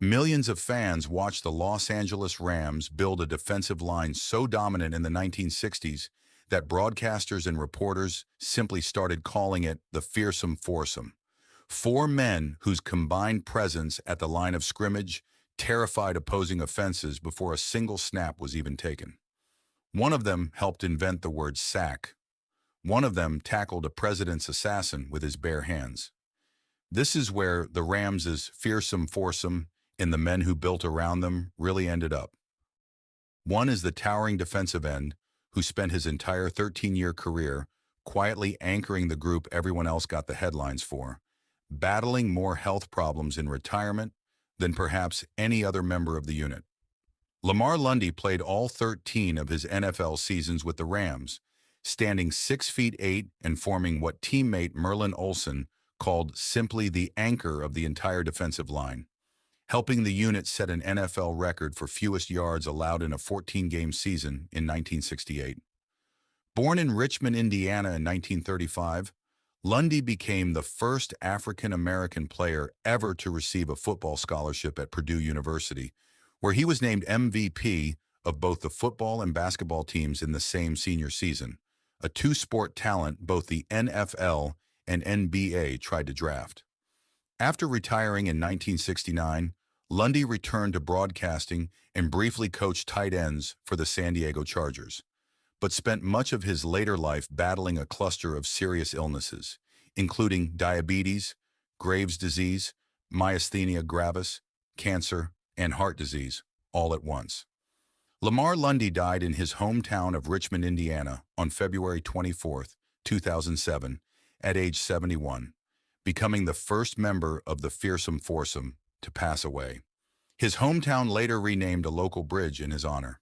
Millions of fans watched the Los Angeles Rams build a defensive line so dominant in the 1960s that broadcasters and reporters simply started calling it the Fearsome Foursome. Four men whose combined presence at the line of scrimmage terrified opposing offenses before a single snap was even taken. One of them helped invent the word sack. One of them tackled a president's assassin with his bare hands. This is where the Rams' fearsome foursome and the men who built around them really ended up. One is the towering defensive end who spent his entire 13-year career quietly anchoring the group everyone else got the headlines for, battling more health problems in retirement than perhaps any other member of the unit. Lamar Lundy played all 13 of his NFL seasons with the Rams, standing 6 feet 8 and forming what teammate Merlin Olsen called simply the anchor of the entire defensive line, helping the unit set an NFL record for fewest yards allowed in a 14-game season in 1968. Born in Richmond, Indiana in 1935, Lundy became the first African-American player ever to receive a football scholarship at Purdue University, where he was named MVP of both the football and basketball teams in the same senior season, a two-sport talent both the NFL and NBA tried to draft. After retiring in 1969, Lundy returned to broadcasting and briefly coached tight ends for the San Diego Chargers, but spent much of his later life battling a cluster of serious illnesses, including diabetes, Graves' disease, myasthenia gravis, cancer, and heart disease, all at once. Lamar Lundy died in his hometown of Richmond, Indiana, on February 24, 2007, at age 71, becoming the first member of the Fearsome Foursome to pass away. His hometown later renamed a local bridge in his honor.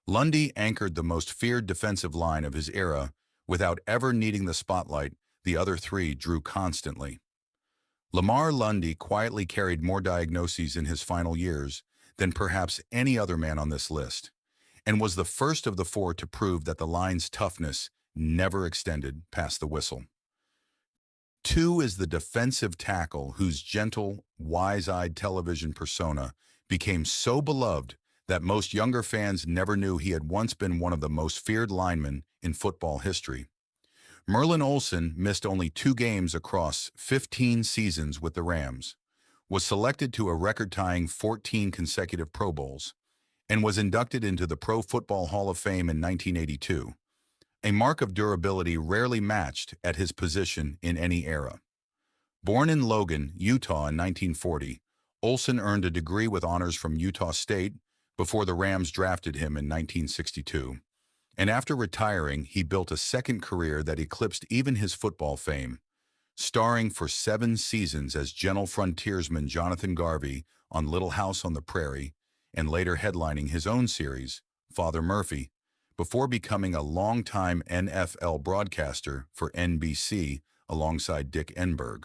Lundy anchored the most feared defensive line of his era without ever needing the spotlight the other three drew constantly. Lamar Lundy quietly carried more diagnoses in his final years than perhaps any other man on this list, and was the first of the four to prove that the line's toughness never extended past the whistle. Two is the defensive tackle whose gentle, wise-eyed television persona became so beloved that most younger fans never knew he had once been one of the most feared linemen in football history. Merlin Olsen missed only 2 games across 15 seasons with the Rams, was selected to a record-tying 14 consecutive Pro Bowls, and was inducted into the Pro Football Hall of Fame in 1982, a mark of durability rarely matched at his position in any era. Born in Logan, Utah in 1940, Olsen earned a degree with honors from Utah State before the Rams drafted him in 1962. And after retiring, he built a second career that eclipsed even his football fame, starring for 7 seasons as gentle frontiersman Jonathan Garvey on Little House on the Prairie, and later headlining his own series, Father Murphy, before becoming a longtime NFL broadcaster for NBC alongside Dick Enberg.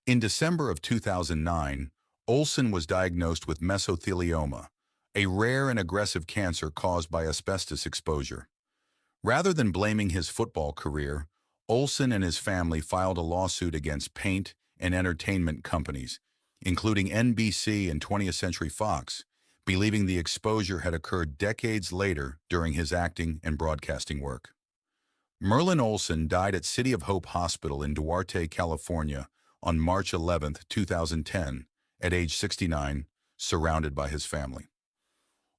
In December of 2009, Olsen was diagnosed with mesothelioma, a rare and aggressive cancer caused by asbestos exposure. Rather than blaming his football career, Olsen and his family filed a lawsuit against paint and entertainment companies, including NBC and 20th Century Fox, believing the exposure had occurred decades later during his acting and broadcasting work. Merlin Olsen died at City of Hope Hospital in Duarte, California on March 11, 2010, at age 69, surrounded by his family.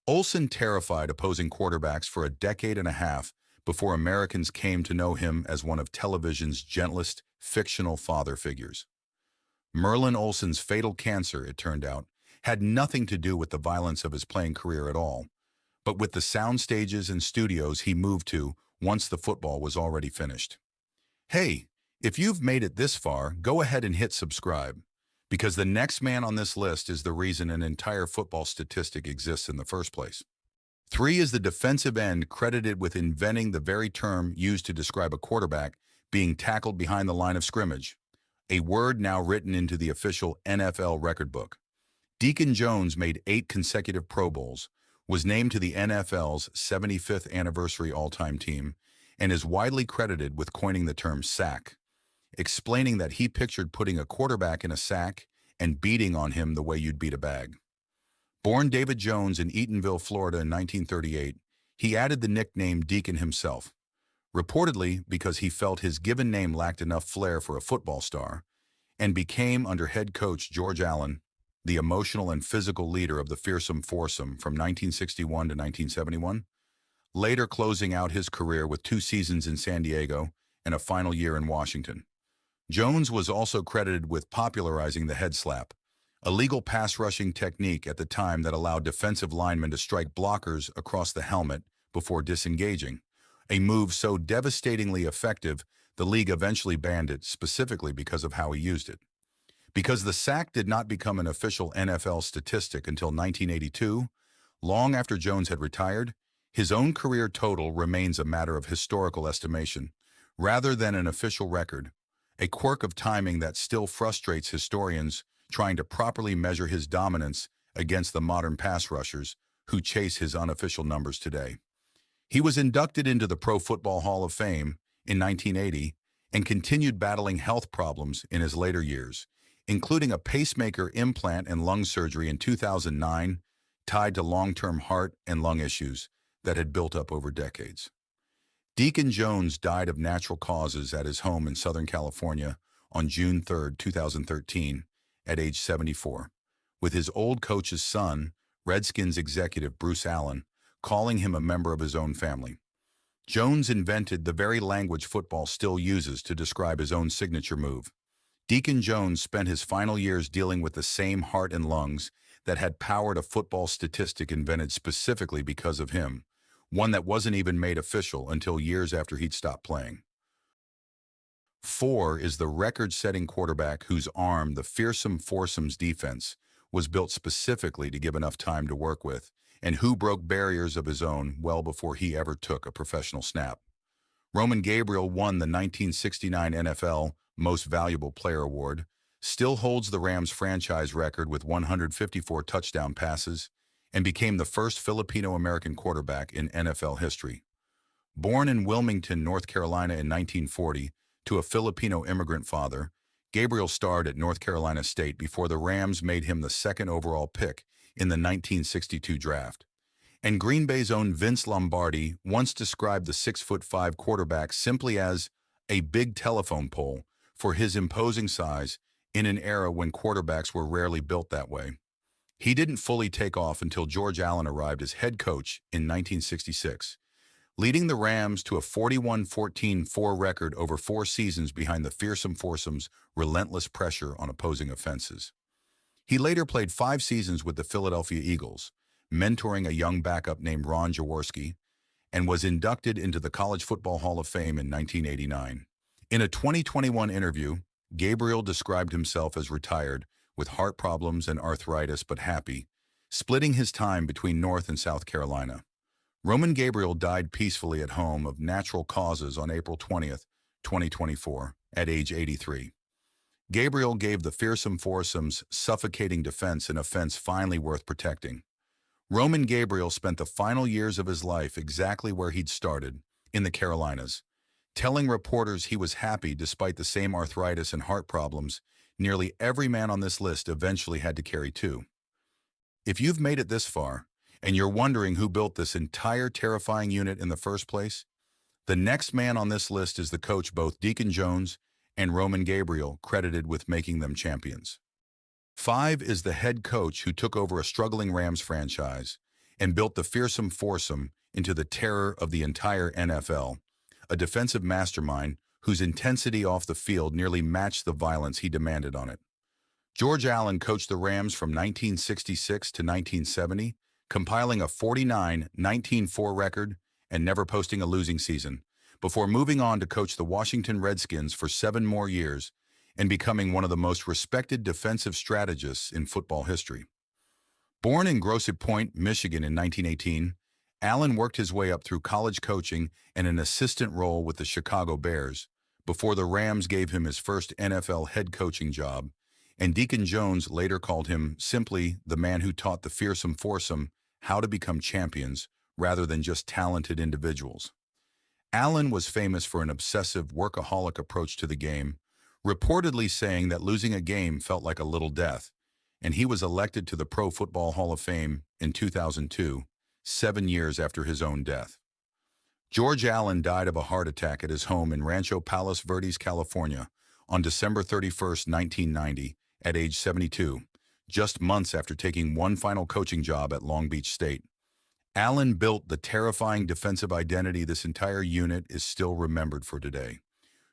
Olsen terrified opposing quarterbacks for a decade and a half before Americans came to know him as one of television's gentlest fictional father figures. Merlin Olsen's fatal cancer, it turned out, had nothing to do with the violence of his playing career at all, but with the sound stages and studios he moved to once the football was already finished. Hey, if you've made it this far, go ahead and hit subscribe, because the next man on this list is the reason an entire football statistic exists in the first place. 3 is the defensive end credited with inventing the very term used to describe a quarterback being tackled behind the line of scrimmage, a word now written into the official NFL record book. Deacon Jones made 8 consecutive Pro Bowls, was named to the NFL's 75th anniversary all-time team, and is widely credited with coining the term sack, explaining that he pictured putting a quarterback in a sack and beating on him the way you'd beat a bag. Born David Jones in Eatonville, Florida in 1938, he added the nickname Deacon himself, reportedly because he felt his given name lacked enough flair for a football star, and became, under head coach George Allen, the emotional and physical leader of the Fearsome Foursome from 1961 to 1971, later closing out his career with 2 seasons in San Diego and a final year in Washington. Jones was also credited with popularizing the head slap, a legal pass-rushing technique at the time that allowed defensive linemen to strike blockers across the helmet before disengaging, a move so devastatingly effective the league eventually banned it specifically because of how he used it. Because the sack did not become an official NFL statistic until 1982, long after Jones had retired, his own career total remains a matter of historical estimation, rather than an official record, a quirk of timing that still frustrates historians trying to properly measure his dominance against the modern pass rushers who chase his unofficial numbers today. He was inducted into the Pro Football Hall of Fame in 1980 and continued battling health problems in his later years, including a pacemaker implant and lung surgery in 2009 tied to long-term heart and lung issues that had built up over decades. Deacon Jones died of natural causes at his home in Southern California on June 3, 2013, at age 74, with his old coach's son, Redskins executive Bruce Allen, calling him a member of his own family. Jones invented the very language football still uses to describe his own signature move. Deacon Jones spent his final years dealing with the same heart and lungs that had powered a football statistic invented specifically because of him, one that wasn't even made official until years after he'd stopped playing. 4 is the record-setting quarterback whose arm, the Fearsome Foursome's defense, was built specifically to give enough time to work with, and who broke barriers of his own well before he ever took a professional snap. Roman Gabriel won the 1969 NFL Most Valuable Player Award, still holds the Rams franchise record with 154 touchdown passes, and became the first Filipino-American quarterback in NFL history. Born in Wilmington, North Carolina in 1940 to a Filipino immigrant father, Gabriel starred at North Carolina State before the Rams made him the 2nd overall pick in the 1962 draft. And Green Bay's own Vince Lombardi once described the 6'5" quarterback simply as a big telephone pole for his imposing size in an era when quarterbacks were rarely built that way. He didn't fully take off until George Allen arrived as head coach in 1966, leading the Rams to a 41-14-4 record over 4 seasons behind the Fearsome Foursome's relentless pressure on opposing offenses. He later played 5 seasons with the Philadelphia Eagles, mentoring a young backup named Ron Jaworski, and was inducted into the College Football Hall of Fame in 1989. In a 2021 interview, Gabriel described himself as retired, with heart problems and arthritis but happy, splitting his time between North and South Carolina. Roman Gabriel died peacefully at home of natural causes on April 20, 2024, at age 83. Gabriel gave the Fearsome Foursome's suffocating defense an offense finally worth protecting. Roman Gabriel spent the final years of his life exactly where he'd started, in the Carolinas, telling reporters he was happy despite the same arthritis and heart problems nearly every man on this list eventually had to carry too. If you've made it this far, and you're wondering who built this entire terrifying unit in the first place, the next man on this list is the coach both Deacon Jones and Roman Gabriel credited with making them champions. 5 is the head coach who took over a struggling Rams franchise and built the Fearsome Foursome into the terror of the entire NFL, a defensive mastermind whose intensity off the field nearly matched the violence he demanded on it. George Allen coached the Rams from 1966 to 1970, compiling a 49-19-4 record and never posting a losing season, before moving on to coach the Washington Redskins for 7 more years and becoming one of the most respected defensive strategists in football history. Born in Grosse Pointe, Michigan in 1918, Allen worked his way up through college coaching and an assistant role with the Chicago Bears before the Rams gave him his first NFL head coaching job, and Deacon Jones later called him simply the man who taught the Fearsome Foursome how to become champions rather than just talented individuals. Allen was famous for an obsessive, workaholic approach to the game, reportedly saying that losing a game felt like a little death, and he was elected to the Pro Football Hall of Fame in 2002, 7 years after his own death. George Allen died of a heart attack at his home in Rancho Palos Verdes, California, on December 31, 1990, at age 72, just months after taking one final coaching job at Long Beach State. Allen built the terrifying defensive identity this entire unit is still remembered for today.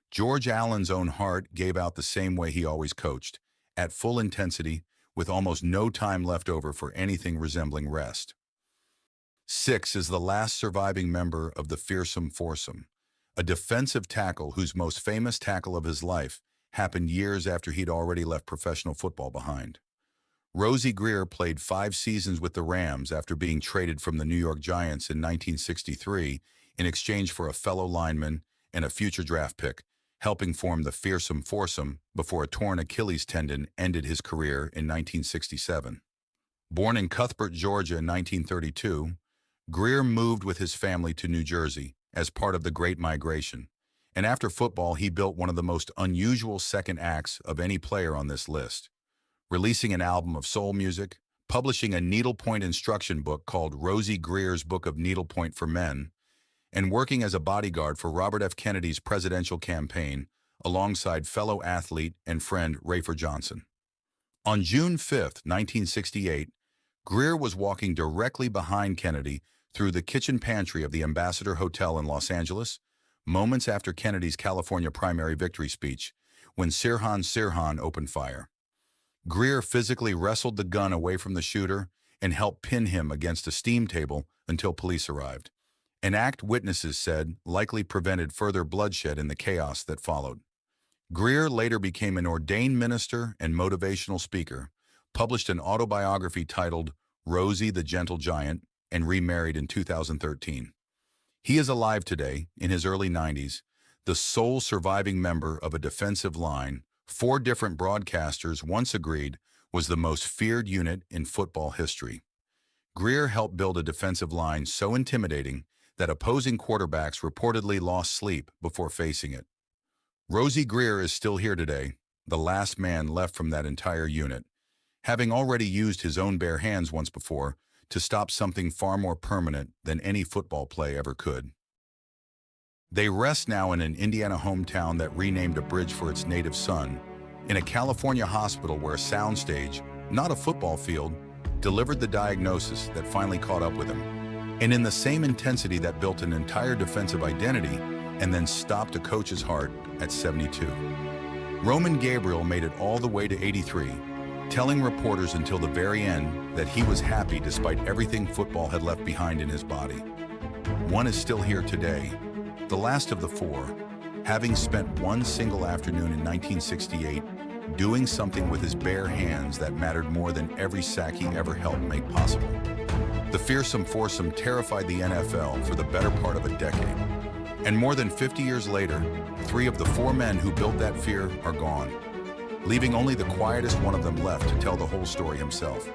George Allen's own heart gave out the same way he always coached, at full intensity, with almost no time left over for anything resembling rest. 6 is the last surviving member of the Fearsome Foursome, a defensive tackle whose most famous tackle of his life happened years after he'd already left professional football behind. Rosey Grier played 5 seasons with the Rams after being traded from the New York Giants in 1963 in exchange for a fellow lineman and a future draft pick, helping form the Fearsome Foursome before a torn Achilles tendon ended his career in 1967. Born in Cuthbert, Georgia in 1932, Grier moved with his family to New Jersey as part of the Great Migration, and after football he built one of the most unusual second acts of any player on this list, releasing an album of soul music, publishing a needlepoint instruction book called Rosey Grier's Book of Needlepoint for Men, and working as a bodyguard for Robert F. Kennedy's presidential campaign alongside fellow athlete and friend Rafer Johnson. On June 5, 1968, Grier was walking directly behind Kennedy through the kitchen pantry of the Ambassador Hotel in Los Angeles, moments after Kennedy's California primary victory speech, when Sirhan opened fire. Grier physically wrestled the gun away from the shooter and helped pin him against a steam table until police arrived, an act witnesses said likely prevented further bloodshed in the chaos that followed. Grier later became an ordained minister and motivational speaker, published an autobiography titled Rosey the Gentle Giant, and remarried in 2013. He is alive today, in his early 90s, the sole surviving member of a defensive line 4 different broadcasters once agreed was the most feared unit in football history. Grier helped build a defensive line so intimidating that opposing quarterbacks reportedly lost sleep before facing it. Rosey Grier is still here today, the last man left from that entire unit, having already used his own bare hands once before to stop something far more permanent than any football play ever could. They rest now in an Indiana hometown that renamed a bridge for its native son, in a California hospital where a soundstage, not a football field, delivered the diagnosis that finally caught up with him, and in the same intensity that built an entire defensive identity and then stopped a coach's heart at 72. Roman Gabriel made it all the way to 83, telling reporters until the very end that he was happy despite everything football had left behind in his body. One is still here today, the last of the 4, having spent one single afternoon in 1968 doing something with his bare hands that mattered more than every sack he ever helped make possible. The Fearsome Foursome terrified the NFL for the better part of a decade. And more than 50 years later, 3 of the 4 men who built that fear are gone, leaving only the quietest one of them left to tell the whole story himself.